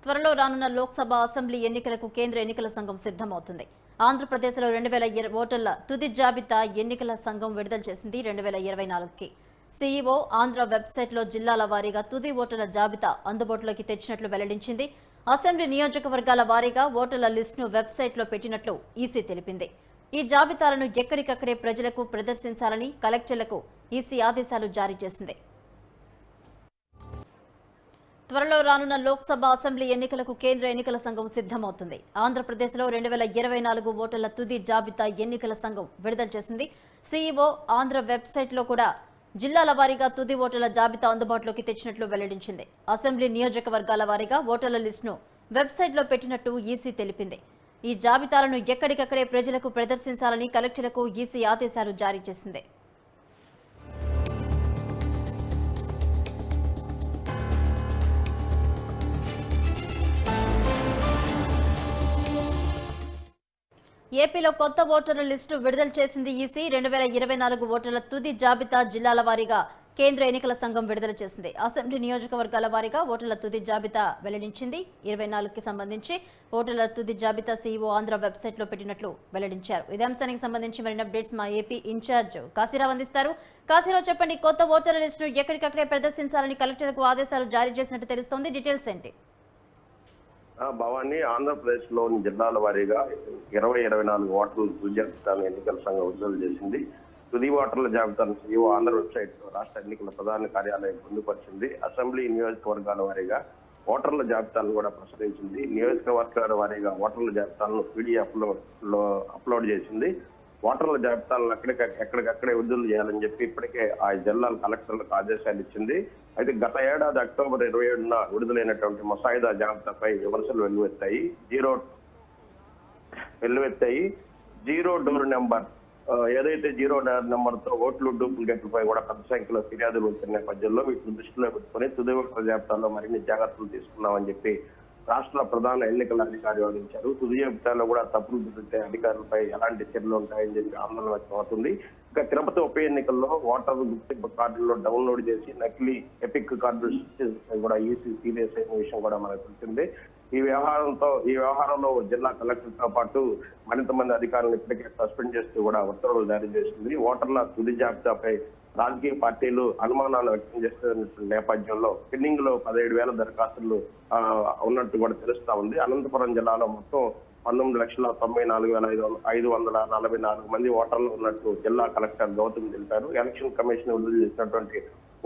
త్వరలో రానున్న లోక్సభ అసెంబ్లీ ఎన్నికలకు కేంద్ర ఎన్నికల సంఘం సిద్ధమవుతుంది. ఆంధ్రప్రదేశ్లో 2020 ఓటర్ల తుది జాబితా ఎన్నికల సంఘం విడుదల చేసింది. 2024కి సీఈఓ ఆంధ్ర వెబ్సైట్లో జిల్లాల వారీగా తుది ఓటర్ల జాబితా అందుబాటులోకి తెచ్చినట్లు వెల్లడించింది. అసెంబ్లీ నియోజకవర్గాల వారీగా ఓటర్ల లిస్టును వెబ్సైట్లో పెట్టినట్లు ఈసీ తెలిపింది. ఈ జాబితాలను ఎక్కడికక్కడే ప్రజలకు ప్రదర్శించాలని కలెక్టర్లకు ఈసీ ఆదేశాలు జారీ చేసింది. త్వరలో రానున్న లోక్సభ అసెంబ్లీ ఎన్నికలకు కేంద్ర ఎన్నికల సంఘం సిద్ధమవుతుంది. ఆంధ్రప్రదేశ్లో 2024 ఓటర్ల తుది జాబితా ఎన్నికల సంఘం విడుదల చేసింది. సీఈఓ ఆంధ్ర వెబ్సైట్లో కూడా జిల్లాల వారీగా తుది ఓటర్ల జాబితా అందుబాటులోకి తెచ్చినట్లు వెల్లడించింది. అసెంబ్లీ నియోజకవర్గాల వారీగా ఓటర్ల లిస్టును వెబ్సైట్లో పెట్టినట్టు ఈసీ తెలిపింది. ఈ జాబితాలను ఎక్కడికక్కడే ప్రజలకు ప్రదర్శించాలని కలెక్టర్లకు ఈసీ ఆదేశాలు జారీ చేసింది. ఏపీలో కొత్త ఓటర్ల లిస్టు విడుదల చేసింది ఈసీ. 2024 ఓటర్ల తుది జాబితా జిల్లాల వారీగా కేంద్ర ఎన్నికల సంఘం విడుదల చేసింది. అసెంబ్లీ నియోజకవర్గాల వారీగా ఓటర్ల తుది జాబితా వెల్లడించింది. 24కి సంబంధించి ఓటర్ల తుది జాబితా సీఈఓ ఆంధ్ర వెబ్సైట్లో పెట్టినట్లు వెల్లడించారు. ఇదే అంశానికి సంబంధించి మరిన్ని అప్డేట్స్ మా ఏపీ ఇన్ఛార్జ్ కాశీరావు అందిస్తారు. కాశీరావు, చెప్పండి, కొత్త ఓటర్ల లిస్టును ఎక్కడికక్కడే ప్రదర్శించాలని కలెక్టర్లకు ఆదేశాలు జారీ చేసినట్టు తెలుస్తోంది. డీటెయిల్స్ ఏంటి? భవానీ, ఆంధ్రప్రదేశ్ లోని జిల్లాల వారీగా 2024 ఓటర్ల తుది జాబితాను ఎన్నికల సంఘం విడుదల చేసింది. తుది ఓటర్ల జాబితాను సీఈఓ ఆంధ్ర వెబ్సైట్ రాష్ట్ర ఎన్నికల ప్రధాన కార్యాలయం పొందుపరిచింది. అసెంబ్లీ నియోజకవర్గాల వారీగా ఓటర్ల జాబితాను కూడా ప్రచురించింది. నియోజకవర్గాల వారీగా ఓటర్ల జాబితాలను పీడీఎఫ్ లో అప్లోడ్ చేసింది. ఓటర్ల జాబితాలను ఎక్కడికక్కడే విడుదల చేయాలని చెప్పి ఇప్పటికే ఆ జిల్లాల కలెక్టర్లకు ఆదేశాలు ఇచ్చింది. అయితే గత ఏడాది అక్టోబర్ 27న విడుదలైనటువంటి ముసాయిదా జాబితాపై విమర్శలు వెల్లువెత్తాయి. జీరో డోర్ నెంబర్ ఏదైతే జీరో డోర్ నెంబర్ తో ఓట్లు డూప్లికేట్లపై కూడా పెద్ద సంఖ్యలో ఫిర్యాదులు వచ్చిన నేపథ్యంలో వీటిని దృష్టిలో పెట్టుకుని తుది ఓటర్ల జాబితాలో మరిన్ని జాగ్రత్తలు తీసుకున్నామని చెప్పి రాష్ట్ర ప్రధాన ఎన్నికల అధికారి వివరించారు. తుది జాబితాలో కూడా తప్పులు దొరికితే అధికారులపై ఎలాంటి చర్యలు ఉంటాయని చెప్పి ఆందోళన వ్యక్తమవుతుంది. ఇక తిరుపతి ఉప ఎన్నికల్లో ఓటర్ గుర్తింపు కార్డుల్లో డౌన్లోడ్ చేసి నకిలీ ఎపిక్ కార్డులు కూడా ఈసీ సీరియస్ అయిన విషయం కూడా మనకు తెలిసింది. ఈ వ్యవహారంలో జిల్లా కలెక్టర్ తో పాటు మరింత మంది అధికారులను ఇప్పటికే సస్పెండ్ చేస్తూ కూడా ఉత్తర్వులు జారీ చేసింది. ఓటర్ల తుది జాబితాపై రాజకీయ పార్టీలు అనుమానాలు వ్యక్తం చేస్తున్న నేపథ్యంలో పెండింగ్ లో 17,000 దరఖాస్తులు ఉన్నట్టు కూడా తెలుస్తా ఉంది. అనంతపురం జిల్లాలో మొత్తం 19,94,544 మంది ఓటర్లు ఉన్నట్టు జిల్లా కలెక్టర్ గౌతమ్ తెలిపారు. ఎలక్షన్ కమిషన్ విడుదల చేసినటువంటి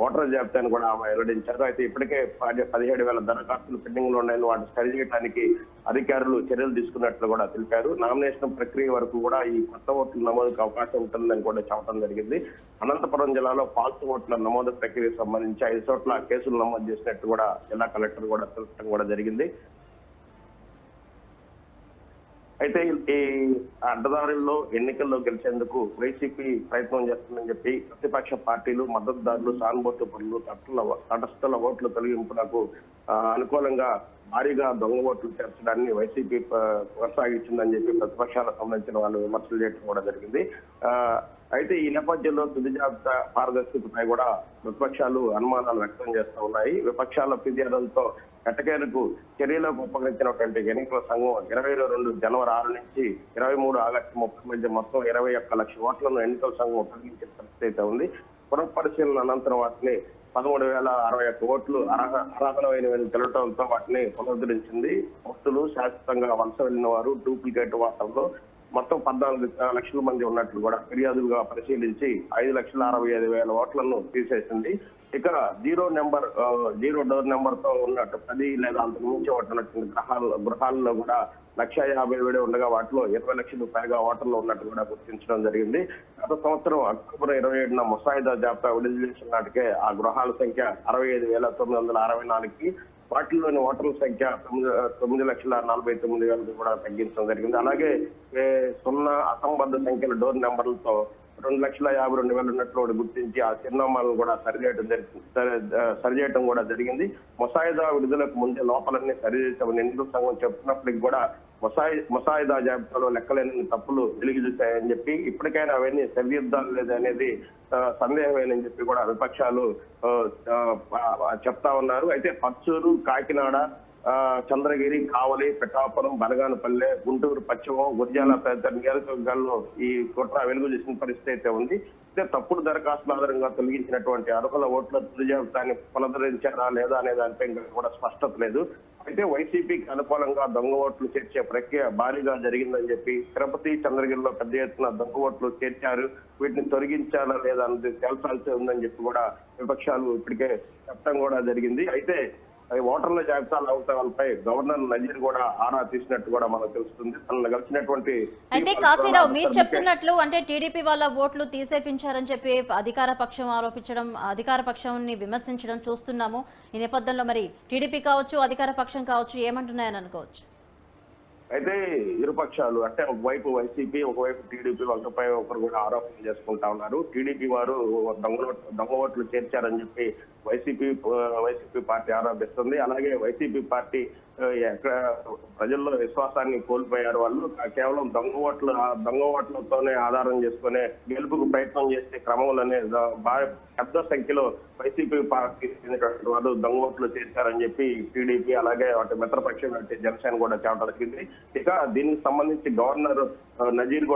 ఓటర్ జాబితాను కూడా ఆమె వెల్లడించారు. అయితే ఇప్పటికే 17,000 దరఖాస్తులు పెండింగ్ లో ఉన్నాయని వాటిని సరిచేయడానికి అధికారులు చర్యలు తీసుకున్నట్లు కూడా తెలిపారు. నామినేషన్ ప్రక్రియ వరకు కూడా ఈ కొత్త ఓట్ల నమోదుకు అవకాశం ఉంటుందని కూడా చెప్పడం జరిగింది. అనంతపురం జిల్లాలో ఫాల్స్ ఓట్ల నమోదు ప్రక్రియకు సంబంధించి 5 చోట్ల కేసులు నమోదు చేసినట్టు కూడా జిల్లా కలెక్టర్ కూడా తెలపడం కూడా జరిగింది. అయితే ఈ అడ్డదారుల్లో ఎన్నికల్లో గెలిచేందుకు వైసీపీ ప్రయత్నం చేస్తుందని చెప్పి ప్రతిపక్ష పార్టీలు, మద్దతుదారులు, సానుభూతి పనులు, తటస్థుల ఓట్ల తొలగింపునకు అనుకూలంగా భారీగా దొంగ ఓట్లు చేర్చడాన్ని వైసీపీ కొనసాగించిందని చెప్పి ప్రతిపక్షాలకు సంబంధించిన వాళ్ళు విమర్శలు చేయడం కూడా జరిగింది. అయితే ఈ నేపథ్యంలో తుది జాబితా పారదర్శకతపై కూడా ప్రతిపక్షాలు అనుమానాలు వ్యక్తం చేస్తూ ఉన్నాయి. విపక్షాల ఫిర్యాదులతో ఎట్టకేలకు చర్యలకు ఉపకరించినటువంటి ఎన్నికల సంఘం 22 జనవరి 6 నుంచి 23 ఆగస్టు 30 మధ్య మొత్తం 21 లక్షల ఓట్లను ఎన్నికల సంఘం ఉపయోగించే పరిస్థితి ఉంది. పునఃపరిశీలన అనంతరం వాటిని 13,061 ఓట్లు అర్హతమైనవని తెలపడంతో వాటిని పునరుద్ధరించింది. భక్తులు శాశ్వతంగా వలస వెళ్లిన వారు, డూప్లికేట్ ఓటర్లు మొత్తం 14 లక్షల మంది ఉన్నట్లు కూడా ఫిర్యాదులుగా పరిశీలించి 5,65,000 ఓట్లను తీసేసింది. ఇక జీరో డోర్ నెంబర్ తో ఉన్నట్టు 10 లేదా అంతకు మించి ఉన్నటువంటి గృహాల్లో కూడా 1,50,000 ఉండగా వాటిలో 20 లక్షలకు పైగా ఓటర్లు ఉన్నట్టు కూడా గుర్తించడం జరిగింది. గత సంవత్సరం అక్టోబర్ 27న ముసాయిదా జాబితా విడుదల చేసిన నాటికే ఆ గృహాల సంఖ్య 65,964కి, వాటిలోని ఓటర్ల సంఖ్య 9,49,000 కూడా తగ్గించడం జరిగింది. అలాగే అసంబద్ధ సంఖ్యల డోర్ నెంబర్లతో 2,52,000 ఉన్నట్లు గుర్తించి ఆ చిరునామాలను కూడా సరిచేయడం కూడా జరిగింది. ముసాయిదా విడుదలకు ముందే లోపాలన్నీ సరిచేసామని ఎన్నికల సంఘం చెప్తున్నప్పటికీ కూడా ముసాయిదా జాబితాలో లెక్కలేని తప్పులు వెలిగి చూశాయని చెప్పి ఇప్పటికైనా అవన్నీ సరిదిద్దాలు లేదనేది సందేహమేనని చెప్పి కూడా విపక్షాలు చెప్తా ఉన్నారు. అయితే పచ్చూరు, కాకినాడ, చంద్రగిరి, కావలి, పిఠాపురం, బనగానపల్లె, గుంటూరు పశ్చిమం, గుర్జాల తదితర నియోజకవర్గాల్లో ఈ కుట్ర వెలుగు చేసిన పరిస్థితి అయితే ఉంది. అయితే తప్పుడు దరఖాస్తుల ఆధారంగా తొలగించినటువంటి అర్హుల ఓట్ల తుది జాబితాని పునరుద్ధరించారా లేదా అనే దానిపై ఇంకా కూడా స్పష్టత లేదు. అయితే వైసీపీకి అనుకూలంగా దొంగ ఓట్లు చేర్చే ప్రక్రియ భారీగా జరిగిందని చెప్పి తిరుపతి, చంద్రగిరిలో పెద్ద ఎత్తున దొంగ ఓట్లు చేర్చారు. వీటిని తొలగించాలా లేదా అన్నది తేల్చాల్సి ఉందని చెప్పి కూడా విపక్షాలు ఇప్పటికే చెప్పడం కూడా జరిగింది. అయితే ఓటర్ల జాబితాల అవసరాలపై గవర్నర్ నజీర్ కూడా ఆరా తీసినట్టు కూడా మనకు తెలుస్తుంది. తనను కలిసినటువంటి అయితే కాశీరావు, మీరు చెప్తున్నట్లు అంటే టీడీపీ వాళ్ళ ఓట్లు తీసేపించారని చెప్పి అధికార పక్షం ఆరోపించడం, అధికార పక్షాన్ని విమర్శించడం చూస్తున్నాము. ఈ నేపథ్యంలో మరి టీడీపీ కావచ్చు, అధికార పక్షం కావచ్చు ఏమంటున్నాయని అనుకోవచ్చు? అయితే ఇరుపక్షాలు అంటే ఒకవైపు వైసీపీ, ఒకవైపు టీడీపీ ఒకరిపై ఒకరు కూడా ఆరోపణలు చేసుకుంటా ఉన్నారు. టీడీపీ వారు దొంగ ఓట్లు చేర్చారని చెప్పి వైసీపీ పార్టీ ఆరోపిస్తుంది. అలాగే వైసీపీ పార్టీ ప్రజల్లో విశ్వాసాన్ని కోల్పోయారు. వాళ్ళు కేవలం దొంగ ఓట్లతోనే ఆధారం చేసుకునే గెలుపుకు ప్రయత్నం చేసే క్రమంలోనే పెద్ద సంఖ్యలో వైసీపీ పార్టీ చెందినటువంటి వాళ్ళు దొంగ ఓట్లు చేశారని చెప్పి టీడీపీ అలాగే వాటి మిత్రపక్షం జనసేన కూడా చెప్పడం జరిగింది. ఇక దీనికి సంబంధించి గవర్నర్ నజీర్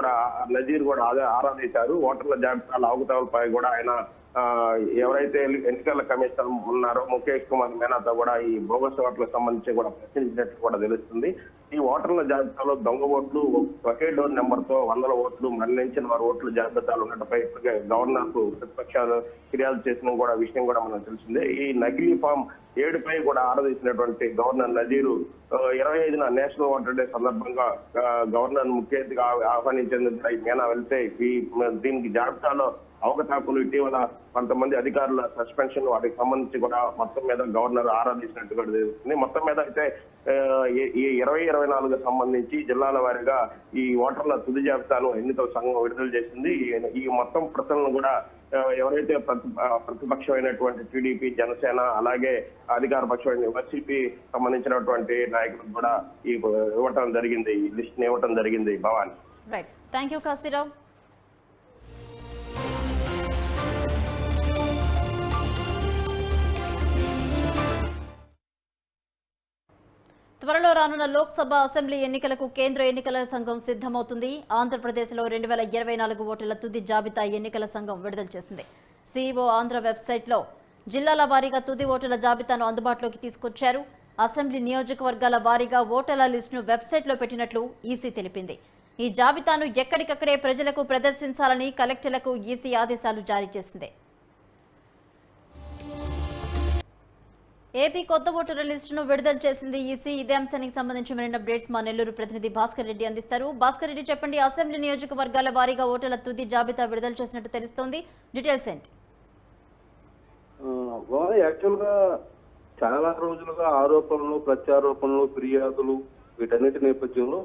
కూడా ఆరాధించారు. ఓటర్ల జాబితాల అవకతవలపై కూడా ఆయన ఎవరైతే ఎన్నికల కమిషన్ ఉన్నారో ముఖేష్ కుమార్ మేనాతో కూడా ఈ బోగస్ ఓట్లకు సంబంధించి కూడా ప్రశ్నించినట్టు కూడా తెలుస్తుంది. ఈ ఓటర్ల జాబితాలో దొంగ ఓట్లు ఒకే డోర్ నెంబర్ తో 100 ఓట్లు మరణించిన వారి ఓట్ల జాబితాలు ఉన్నట్టుపై ఇప్పటికే గవర్నర్ కు ప్రతిపక్షాలు ఫిర్యాదు చేసిన కూడా విషయం కూడా మనకు తెలిసిందే. ఈ నకిలీ ఫామ్ 7పై కూడా ఆరాధించినటువంటి గవర్నర్ నజీరు 25న నేషనల్ ఓటర్ డే సందర్భంగా గవర్నర్ ముఖ్య అతిథిగా ఆహ్వానించేందుకు మేనా వెళ్తే దీనికి జాబితాలో అవకతవకలు, ఇటీవల కొంతమంది అధికారుల సస్పెన్షన్ వాటికి సంబంధించి కూడా మొత్తం మీద గవర్నర్ ఆరాధించినట్టు కూడా తెలుస్తుంది. మొత్తం మీద అయితే ఈ 2024 సంబంధించి జిల్లాల వారీగా ఈ ఓటర్ల తుది జాబితాను ఎన్నికల సంఘం విడుదల చేసింది. ఈ మొత్తం ప్రశ్నలను కూడా ఎవరైతే ప్రతిపక్షమైనటువంటి టీడీపీ, జనసేన అలాగే అధికార పక్షమైన వైసీపీ సంబంధించినటువంటి నాయకులకు కూడా ఇవ్వటం జరిగింది, ఈ లిస్ట్ ఇవ్వటం జరిగింది. Bhavani. Right, thank you Kasirao. త్వరలో రానున్న లోక్సభ, అసెంబ్లీ ఎన్నికలకు కేంద్ర ఎన్నికల సంఘం సిద్ధమవుతుంది. ఆంధ్రప్రదేశ్లో 2024 ఓటర్ల తుది జాబితా ఎన్నికల సంఘం విడుదల చేసింది. సీఈఓ ఆంధ్ర వెబ్సైట్లో జిల్లాల వారీగా తుది ఓటర్ల జాబితాను అందుబాటులోకి తీసుకొచ్చారు. అసెంబ్లీ నియోజకవర్గాల వారీగా ఓటర్ల లిస్టును వెబ్సైట్లో పెట్టినట్లు ఈసీ తెలిపింది. ఈ జాబితాను ఎక్కడికక్కడే ప్రజలకు ప్రదర్శించాలని కలెక్టర్లకు ఈసీ ఆదేశాలు జారీ చేసింది. ఏపీ కొత్త ఓటర్ల లిస్టును విడుదల చేసింది ఈసీ. ఇదే అంశానికి సంబంధించి మరిన్ని అప్డేట్స్ మా నెల్లూరు ప్రతినిధి భాస్కర్ రెడ్డి అందిస్తారు. భాస్కర్ రెడ్డి, చెప్పండి, అసెంబ్లీ నియోజకవర్గాల వారీగా ఓటర్ల తుది జాబితా విడుదల చేసినట్టు తెలుస్తోంది. డీటెయిల్స్ ఏంటి? యాక్చువల్ గా చాలా రోజులుగా ఆరోపణలు, ప్రత్యారోపణలు, ఫిర్యాదులు వీటన్నిటి నేపథ్యంలో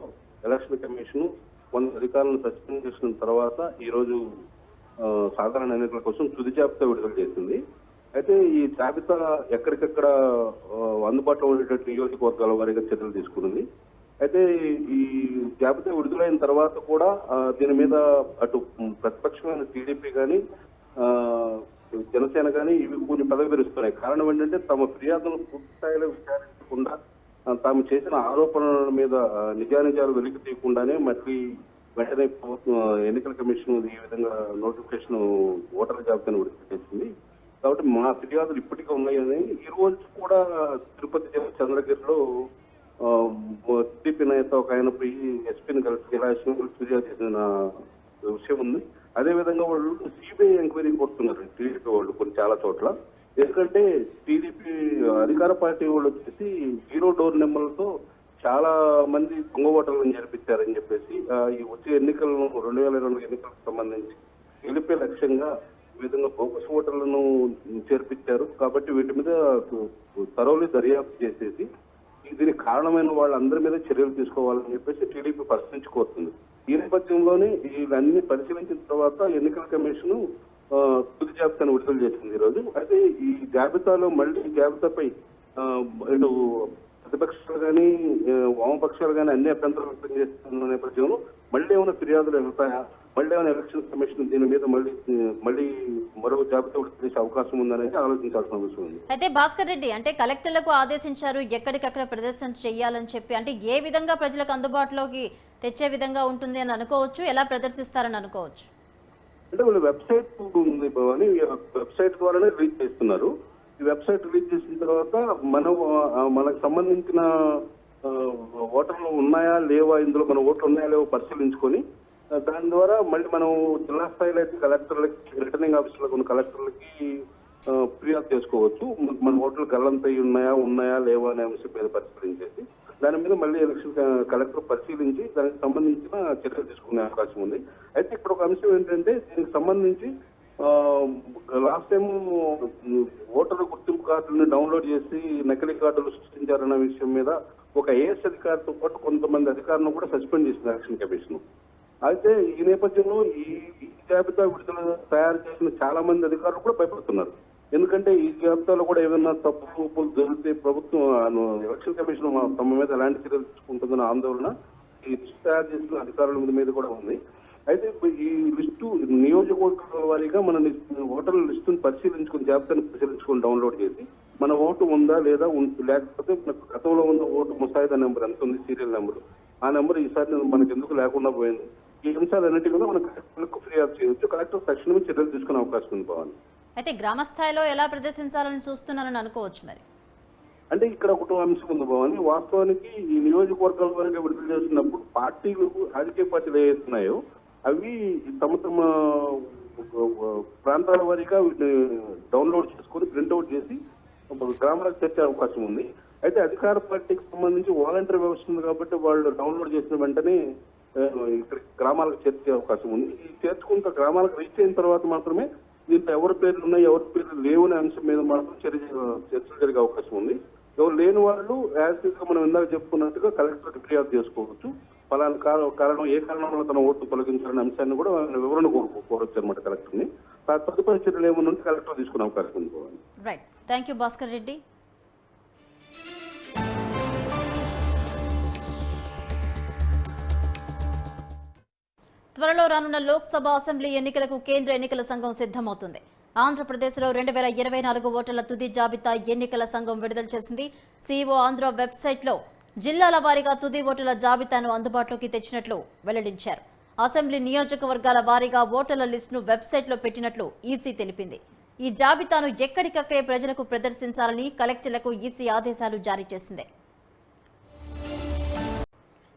ఎలక్షన్ కమిషన్ కొంత అధికారులను సస్పెండ్ చేసిన తర్వాత ఈ రోజు సాధారణ ఎన్నికల కోసం తుది జాబితా విడుదల చేసింది. అయితే ఈ జాబితా ఎక్కడికక్కడ అందుబాటులో ఉండేటువంటి నియోజకవర్గాల వారీగా చర్యలు తీసుకున్నది. అయితే ఈ జాబితా విడుదలైన తర్వాత కూడా దీని మీద అటు ప్రతిపక్షమైన టీడీపీ కానీ జనసేన కానీ ఇవి కొన్ని పదవిరుస్తున్నాయి. కారణం ఏంటంటే తమ ఫిర్యాదులను పూర్తి స్థాయిలో విచారించకుండా తాము చేసిన ఆరోపణల మీద నిజానిజాలు వెలికి తీయకుండానే మళ్ళీ వెంటనే ఎన్నికల కమిషన్ ఈ విధంగా నోటిఫికేషన్ ఓటర్ల జాబితాను విడుదల చేసింది. కాబట్టి మా ఫిర్యాదులు ఇప్పటికే ఉన్నాయని ఈ రోజు కూడా తిరుపతి జిల్లా చంద్రగిరిలో టీడీపీ నేత ఒక ఆయన పోయి ఎస్పీని కలిసి ఇలా ఫిర్యాదు చేసిన విషయం ఉంది. అదేవిధంగా వాళ్ళు సిబిఐ ఎంక్వైరీ కోరుతున్నారు టీడీపీ వాళ్ళు కొన్ని చాలా చోట్ల. ఎందుకంటే టీడీపీ అధికార పార్టీ వాళ్ళు వచ్చేసి 0 డోర్ నెంబర్లతో చాలా మంది దొంగ ఓటర్లను జరిపించారని చెప్పేసి ఈ వచ్చే ఎన్నికలను 2022 ఎన్నికలకు సంబంధించి గెలిపే లక్ష్యంగా ఈ విధంగా బోగస్ ఓటర్లను చేర్పించారు. కాబట్టి వీటి మీద థరోలీ దర్యాప్తు చేసేసి దీనికి కారణమైన వాళ్ళందరి మీద చర్యలు తీసుకోవాలని చెప్పేసి టీడీపీ ప్రశ్నించి కోరుతుంది. ఈ నేపథ్యంలోనే ఇవన్నీ పరిశీలించిన తర్వాత ఎన్నికల కమిషన్ తుది జాబితాను విడుదల చేసింది ఈ రోజు. అయితే ఈ జాబితాలో మళ్ళీ జాబితాపై ఇటు ప్రతిపక్షాలు కానీ వామపక్షాలు కానీ అన్ని అభ్యంతరాలు వ్యక్తం చేస్తున్న నేపథ్యంలో మళ్ళీ ఏమైనా ఫిర్యాదులు వెళ్తాయా, మళ్ళీ ఏమైనా ఎలక్షన్ కమిషన్ దీని మీద మళ్ళీ మరో జాబితా విడుదల చేసే అవకాశం ఉందనేది ఆలోచించాల్సిన అవసరం ఉంది. అయితే భాస్కర్ రెడ్డి, అంటే కలెక్టర్లకు ఆదేశించారు ఎక్కడికక్కడ ప్రదర్శన చేయాలని చెప్పి, అంటే ఏ విధంగా ప్రజలకు అందుబాటులోకి తెచ్చే విధంగా ఉంటుంది అని అనుకోవచ్చు, ఎలా ప్రదర్శిస్తారని అనుకోవచ్చు? అంటే వాళ్ళు వెబ్సైట్ ఉంది భవాని, వెబ్సైట్ ద్వారానే రిలీజ్ చేస్తున్నారు. ఈ వెబ్సైట్ రిలీజ్ చేసిన తర్వాత మనకు సంబంధించిన ఓటర్లు ఉన్నాయా లేవా, ఇందులో మన ఓట్లు ఉన్నాయా లేవో పరిశీలించుకొని దాని ద్వారా మళ్ళీ మనం జిల్లా స్థాయిలో అయితే కలెక్టర్లకి, రిటర్నింగ్ ఆఫీసర్లకు ఉన్న కలెక్టర్లకి ఫిర్యాదు చేసుకోవచ్చు. మన ఓట్లు గల్లంతయి ఉన్నాయా లేవా అనే అంశం మీద పరిశీలించేసి దాని మీద మళ్ళీ ఎలక్షన్ కలెక్టర్ పరిశీలించి దానికి సంబంధించిన చర్యలు తీసుకునే అవకాశం ఉంది. అయితే ఇక్కడ ఒక అంశం ఏంటంటే, దీనికి సంబంధించి లాస్ట్ టైం ఓటర్ల గుర్తింపు కార్డులను డౌన్లోడ్ చేసి నకిలీ కార్డులు సృష్టించారన్న విషయం మీద ఒక ఏఎస్ అధికారితో పాటు కొంతమంది అధికారులను కూడా సస్పెండ్ చేసింది ఎలక్షన్ కమిషన్. అయితే ఈ నేపథ్యంలో ఈ జాబితా విడుదల తయారు చేసిన చాలా మంది అధికారులు కూడా భయపడుతున్నారు. ఎందుకంటే ఈ జాబితాలో కూడా ఏదైనా తప్పులు జరిగితే ప్రభుత్వం ఎలక్షన్ కమిషన్ తమ మీద ఎలాంటి చర్యలు తీసుకుంటుందన్న ఆందోళన ఈ లిస్టు తయారు చేసిన అధికారుల మీద కూడా ఉంది. అయితే ఈ లిస్టు నియోజకవర్గాల వారీగా మన ఓటర్ల లిస్టును పరిశీలించుకుని, జాబితాను పరిశీలించుకుని డౌన్లోడ్ చేసి మన ఓటు ఉందా లేదా, లేకపోతే మనకు గతంలో ఉన్న ఓటు ముసాయిదా నెంబర్ ఎంత ఉంది, సీరియల్ నెంబర్, ఆ నెంబర్ ఈసారి మనకు ఎందుకు లేకుండా పోయింది, ఈ అంశాలన్నిటి కూడా మన కలెక్టర్లకు ఫిర్యాదు చేయవచ్చు. కలెక్టర్ తక్షణమే చర్యలు తీసుకునే అవకాశం ఉంది భవాని. అయితే గ్రామ స్థాయిలో ఎలా ప్రదర్శించాలని చూస్తున్నారని అనుకోవచ్చు మరి? అంటే ఇక్కడ ఒకటో అంశం ఉంది భవాని. వాస్తవానికి ఈ నియోజకవర్గాల వరకు విడుదల చేస్తున్నప్పుడు పార్టీలు, రాజకీయ పార్టీలు ఏవైతున్నాయో అవి తమ ప్రాంతాల వారీగా వీటిని డౌన్లోడ్ చేసుకొని ప్రింట్అవుట్ చేసి గ్రామాలకు చేర్చే అవకాశం ఉంది. అయితే అధికార పార్టీకి సంబంధించి వాలంటీర్ వ్యవస్థ ఉంది కాబట్టి వాళ్ళు డౌన్లోడ్ చేసిన వెంటనే ఇక్కడ గ్రామాలకు చేర్చే అవకాశం ఉంది. ఈ చేర్చుకుంటే గ్రామాలకు రీచ్ అయిన తర్వాత మాత్రమే దీంట్లో ఎవరి పేర్లు ఉన్నాయి, ఎవరి పేర్లు లేవు అనే అంశం మీద మాత్రం చర్చలు జరిగే అవకాశం ఉంది. ఎవరు లేని వాళ్ళు యాజ్ గా మనం ఇందాక చెప్పుకున్నట్టుగా కలెక్టర్ ఫిర్యాదు చేసుకోవచ్చు. ఫలానా కారణం, ఏ కారణం వల్ల తన ఓట్లు తొలగించాలనే అంశాన్ని కూడా వివరణ కోరవచ్చు అనమాట కలెక్టర్ని. తదుపరి చర్యలు ఏమన్నా ఉంటే కలెక్టర్ తీసుకునే అవకాశం ఉంది. Right, thank you Bhaskar Reddy. త్వరలో రానున్న లోక్సభ, అసెంబ్లీ ఎన్నికలకు కేంద్ర ఎన్నికల సంఘం సిద్ధమవుతుంది. ఆంధ్రప్రదేశ్లో 2024 ఓటర్ల తుది జాబితా ఎన్నికల సంఘం విడుదల చేసింది. సిఇఓ ఆంధ్ర వెబ్సైట్లో జిల్లాల వారీగా తుది ఓటర్ల జాబితాను అందుబాటులోకి తెచ్చినట్లు వెల్లడించారు. అసెంబ్లీ నియోజకవర్గాల వారీగా ఓటర్ల లిస్టును వెబ్సైట్లో పెట్టినట్లు ఈసీ తెలిపింది. ఈ జాబితాను ఎక్కడికక్కడే ప్రజలకు ప్రదర్శించాలని కలెక్టర్లకు ఈసీ ఆదేశాలు జారీ చేసింది.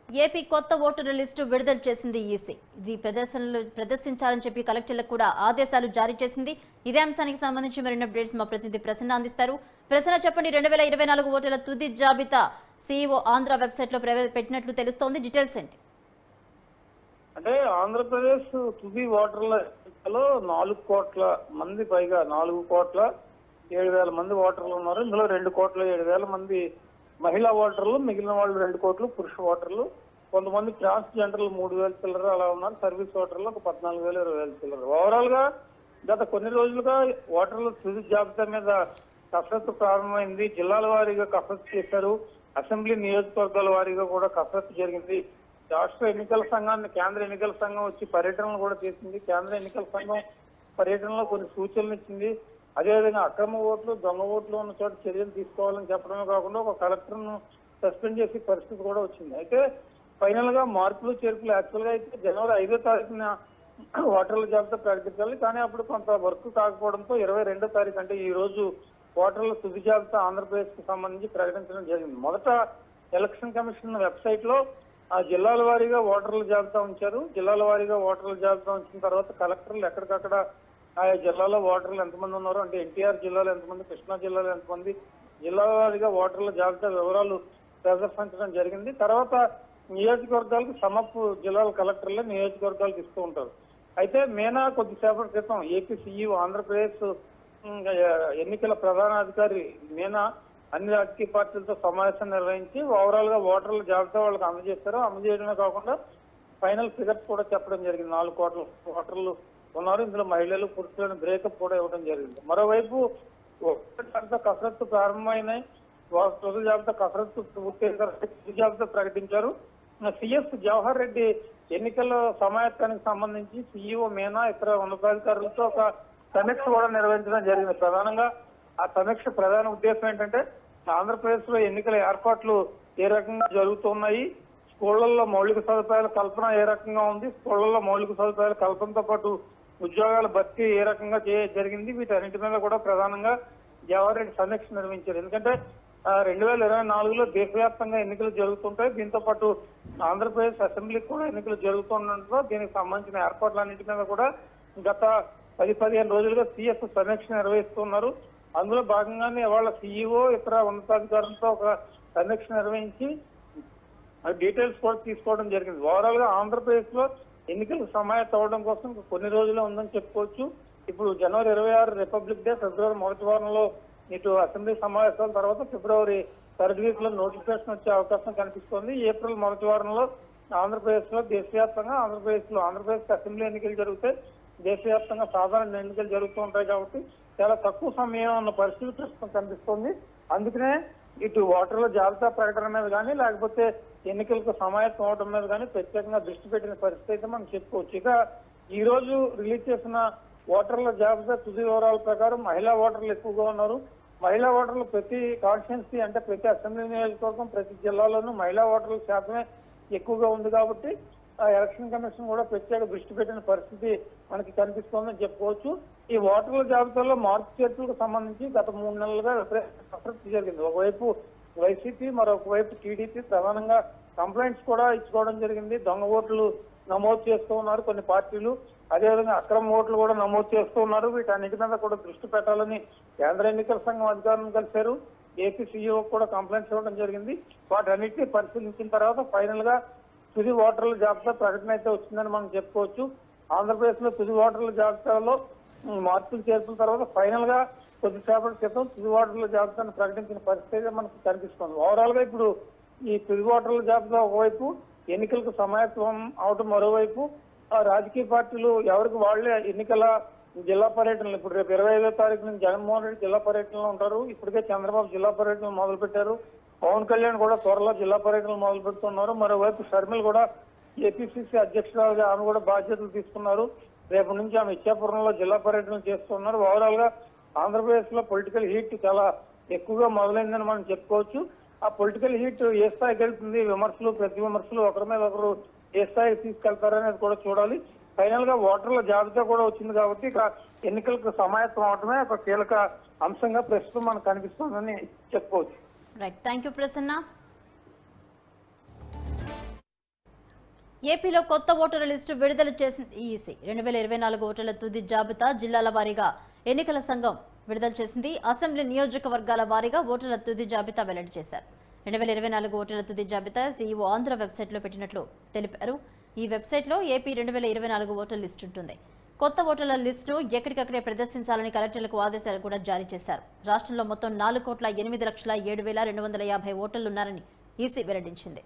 ఏపీ కొత్త ఓటర్ల లిస్టు విడుదల చేసింది ఈసీ. ఇది ప్రదర్శించాలని చెప్పి కలెక్టర్లకు కూడా ఆదేశాలు జారీ చేసింది. ఇదే అంశానికి సంబంధించి మరిన్ని అప్డేట్స్ మా ప్రతినిధి ప్రసన్న అందిస్తారు. ప్రసన్న, చెప్పండి, 2024 ఓటర్ల తుది జాబితా సిఇఓ ఆంధ్ర వెబ్సైట్ లో పెట్టినట్లు తెలుస్తోంది. డీటెయిల్స్ ఏంటి? అంటే ఆంధ్రప్రదేశ్ తుది ఓటర్లలో 4 కోట్ల మంది పైగా 4,07,000 మంది ఓటర్లు ఉన్నారు. ఇందులో 2,07,000 మంది మహిళా ఓటర్లు, మిగిలిన వాళ్ళు 2 కోట్లు పురుష ఓటర్లు. కొంతమంది ట్రాన్స్జెండర్లు 3,000 చిల్లర అలా ఉన్నారు. సర్వీస్ ఓటర్లు ఒక 14,000, 20,000 చిల్లర. ఓవరాల్ గా గత కొన్ని రోజులుగా ఓటర్ల తుది జాబితా మీద కసరత్తు ప్రారంభమైంది. జిల్లాల వారీగా కసరత్తు చేశారు. అసెంబ్లీ నియోజకవర్గాల వారీగా కూడా కసరత్తు జరిగింది. రాష్ట్ర ఎన్నికల సంఘాన్ని కేంద్ర ఎన్నికల సంఘం వచ్చి పర్యటనలు కూడా చేసింది. కేంద్ర ఎన్నికల సంఘం పర్యటనలో కొన్ని సూచనలు ఇచ్చింది. అదేవిధంగా అక్రమ ఓట్లు, దొంగ ఓట్లు ఉన్న చోట చర్యలు తీసుకోవాలని చెప్పడమే కాకుండా ఒక కలెక్టర్ను సస్పెండ్ చేసే పరిస్థితి కూడా వచ్చింది. అయితే ఫైనల్ గా మార్పులు చేర్పులు యాక్చువల్ గా అయితే జనవరి 5వ తారీఖున ఓటర్ల జాబితా ప్రకటించాలి. కానీ అప్పుడు కొంత వర్క్ కాకపోవడంతో 22వ తారీఖు అంటే ఈ రోజు ఓటర్ల తుది జాబితా ఆంధ్రప్రదేశ్ కు సంబంధించి ప్రకటించడం జరిగింది. మొదట ఎలక్షన్ కమిషన్ వెబ్సైట్ లో ఆ జిల్లాల వారీగా ఓటర్ల జాబితా ఉంచారు. జిల్లాల వారీగా ఓటర్ల జాబితా ఉంచిన తర్వాత కలెక్టర్లు ఎక్కడికక్కడ ఆయా జిల్లాలో ఓటర్లు ఎంతమంది ఉన్నారు అంటే ఎన్టీఆర్ జిల్లాలో ఎంతమంది, కృష్ణా జిల్లాలో ఎంతమంది, జిల్లాల వారీగా ఓటర్ల జాబితా వివరాలు ప్రదర్శించడం జరిగింది. తర్వాత నియోజకవర్గాలకు సమప్పు జిల్లాల కలెక్టర్లే నియోజకవర్గాలకు ఇస్తూ ఉంటారు. అయితే మేనా కొద్దిసేపటి క్రితం ఏపీ సిఇఓ ఆంధ్రప్రదేశ్ ఎన్నికల ప్రధానాధికారి మీనా అన్ని రాజకీయ పార్టీలతో సమావేశం నిర్వహించి ఓవరాల్ గా ఓటర్ల జాబితా వాళ్ళకి అందజేస్తారు. అందజేయడమే కాకుండా ఫైనల్ ఫిగర్స్ కూడా చెప్పడం జరిగింది. 4 కోట్ల ఓటర్లు ఉన్నారు. ఇందులో మహిళలు, పురుషులను బ్రేకప్ కూడా ఇవ్వడం జరిగింది. మరోవైపు జాబితా కసరత్తు ప్రారంభమైనాయి. తుది జాబితా కసరత్తు పూర్తి జాబితా ప్రకటించారు. సిఎస్ జవహర్ రెడ్డి ఎన్నికల సమాయత్తానికి సంబంధించి సిఇఓ మీనా ఇతర ఉన్నతాధికారులతో ఒక సమీక్ష కూడా నిర్వహించడం జరిగింది. ప్రధానంగా ఆ సమీక్ష ప్రధాన ఉద్దేశం ఏంటంటే ఆంధ్రప్రదేశ్ లో ఎన్నికల ఏర్పాట్లు ఏ రకంగా జరుగుతున్నాయి, స్కూళ్లలో మౌలిక సదుపాయాల కల్పన ఏ రకంగా ఉంది, స్కూళ్లలో మౌలిక సదుపాయాల కల్పనతో పాటు ఉద్యోగాల భర్తీ ఏ రకంగా జరిగింది, వీటన్నిటి మీద కూడా ప్రధానంగా జవహర్ రెడ్డి సమీక్ష నిర్వహించారు. ఎందుకంటే 2024లో దేశవ్యాప్తంగా ఎన్నికలు జరుగుతుంటాయి. దీంతో పాటు ఆంధ్రప్రదేశ్ అసెంబ్లీకి కూడా ఎన్నికలు జరుగుతుండటంతో దీనికి సంబంధించిన ఏర్పాట్లన్నింటి మీద కూడా గత 10-15 రోజులుగా సిఎస్ సమీక్ష నిర్వహిస్తున్నారు. అందులో భాగంగానే వాళ్ళ సిఇఓ ఇతర ఉన్నతాధికారులతో ఒక సమీక్ష నిర్వహించి డీటెయిల్స్ కూడా తీసుకోవడం జరిగింది. ఓవరాల్ గా ఆంధ్రప్రదేశ్ లో ఎన్నికలకు సమాయత్తం అవడం కోసం కొన్ని రోజులే ఉందని చెప్పుకోవచ్చు. ఇప్పుడు జనవరి 26 రిపబ్లిక్ డే, ఫిబ్రవరి మొదటి వారంలో ఇటు అసెంబ్లీ సమావేశాల తర్వాత ఫిబ్రవరి థర్డ్ వీక్ లో నోటిఫికేషన్ వచ్చే అవకాశం కనిపిస్తోంది. ఏప్రిల్ మొదటి వారంలో ఆంధ్రప్రదేశ్ లో దేశవ్యాప్తంగా ఆంధ్రప్రదేశ్ అసెంబ్లీ ఎన్నికలు జరిగితే దేశవ్యాప్తంగా సాధారణ ఎన్నికలు జరుగుతూ ఉంటాయి కాబట్టి చాలా తక్కువ సమయం ఉన్న పరిస్థితి ప్రస్తుతం కనిపిస్తోంది. అందుకనే ఇటు ఓటర్ల జాబితా ప్రకటన మీద కానీ లేకపోతే ఎన్నికలకు సమాయత్తం అవడం మీద కానీ ప్రత్యేకంగా దృష్టి పెట్టిన పరిస్థితి అయితే మనం చెప్పుకోవచ్చు. ఇక ఈ రోజు రిలీజ్ చేసిన ఓటర్ల జాబితా తుది వివరాల ప్రకారం మహిళా ఓటర్లు ఎక్కువగా ఉన్నారు. మహిళా ఓటర్లు ప్రతి కాన్స్టిట్యున్సీ అంటే ప్రతి అసెంబ్లీ నియోజకవర్గం ప్రతి జిల్లాలోనూ మహిళా ఓటర్ల శాతమే ఎక్కువగా ఉంది కాబట్టి ఎలక్షన్ కమిషన్ కూడా ప్రత్యేక దృష్టి పెట్టిన పరిస్థితి మనకి కనిపిస్తోందని చెప్పుకోవచ్చు. ఈ ఓటర్ల జాబితాలో మార్పు చేర్పులకు సంబంధించి గత 3 నెలలుగా కసరత్తు జరిగింది. ఒకవైపు వైసీపీ, మరొక వైపు టీడీపీ ప్రధానంగా కంప్లైంట్స్ కూడా ఇచ్చుకోవడం జరిగింది. దొంగ ఓట్లు నమోదు చేస్తూ ఉన్నారు కొన్ని పార్టీలు, అదేవిధంగా అక్రమ ఓట్లు కూడా నమోదు చేస్తూ ఉన్నారు. వీటన్నిటి మీద కూడా దృష్టి పెట్టాలని కేంద్ర ఎన్నికల సంఘం అధికారులను కలిశారు. ఏపీ సీఈఓ కూడా కంప్లైంట్స్ ఇవ్వడం జరిగింది. వాటన్నిటిని పరిశీలించిన తర్వాత ఫైనల్ గా తుది ఓటర్ల జాబితా ప్రకటన అయితే వచ్చిందని మనం చెప్పుకోవచ్చు. ఆంధ్రప్రదేశ్ లో తుది ఓటర్ల జాబితాలో మార్పులు చేర్చిన తర్వాత ఫైనల్ గా కొద్దిసేపటి క్రితం తుది ఓటర్ల జాబితాను ప్రకటించిన పరిస్థితి మనకు కనిపిస్తుంది. ఓవరాల్ గా ఇప్పుడు ఈ తుది ఓటర్ల జాబితా ఒకవైపు ఎన్నికలకు సమాయత్తం అవడం, మరోవైపు రాజకీయ పార్టీలు ఎవరికి వాళ్లే ఎన్నికల జిల్లా పర్యటనలు ఇప్పుడు రేపు 25వ తారీఖు నుంచి జగన్మోహన్ రెడ్డి జిల్లా పర్యటనలో ఉంటారు. ఇప్పటికే చంద్రబాబు జిల్లా పర్యటనలు మొదలు పెట్టారు. పవన్ కళ్యాణ్ కూడా త్వరలో జిల్లా పర్యటనలు మొదలు పెడుతున్నారు. మరోవైపు షర్మిల కూడా ఏపీసీసీ అధ్యక్షురాలుగా ఆమె కూడా బాధ్యతలు తీసుకున్నారు. రేపు నుంచి ఆమె ఇచ్చాపురంలో జిల్లా పర్యటనలు చేస్తున్నారు. ఓవరాల్ గా ఆంధ్రప్రదేశ్ లో పొలిటికల్ హీట్ చాలా ఎక్కువగా మొదలైందని మనం చెప్పుకోవచ్చు. ఆ పొలిటికల్ హీట్ ఏ స్థాయికి వెళ్తుంది, విమర్శలు ప్రతి విమర్శలు ఒకరి మీద ఒకరు ఏ స్థాయికి తీసుకెళ్తారనేది కూడా చూడాలి. ఫైనల్ గా ఓటర్ల జాబితా కూడా వచ్చింది కాబట్టి ఇక ఎన్నికలకు సమాయత్తం అవడమే ఒక కీలక అంశంగా ప్రస్తుతం మనకు కనిపిస్తుందని చెప్పుకోవచ్చు. Right, thank you Prasanna. ఏపీలో కొత్త ఓటర్ల లిస్టు విడుదల చేసింది ఈసీ. 2024 ఓటర్ల తుది జాబితా జిల్లాల వారీగా ఎన్నికల సంఘం విడుదల చేసింది. అసెంబ్లీ నియోజకవర్గాల వారీగా ఓటర్ల తుది జాబితా వెల్లడి చేశారు. 2024 ఓటర్ల తుది జాబితా సీఈఓ ఆంధ్ర వెబ్సైట్లో పెట్టినట్లు తెలిపారు. ఈ వెబ్సైట్లో ఏపీ 2024 ఓటర్ల లిస్టు ఉంటుంది. కొత్త ఓటర్ల లిస్టును ఎక్కడికక్కడే ప్రదర్శించాలని కలెక్టర్లకు ఆదేశాలు కూడా జారీ చేశారు. రాష్ట్రంలో మొత్తం 4,08,07,250 ఓటర్లున్నారని ఈసీ వెల్లడించింది.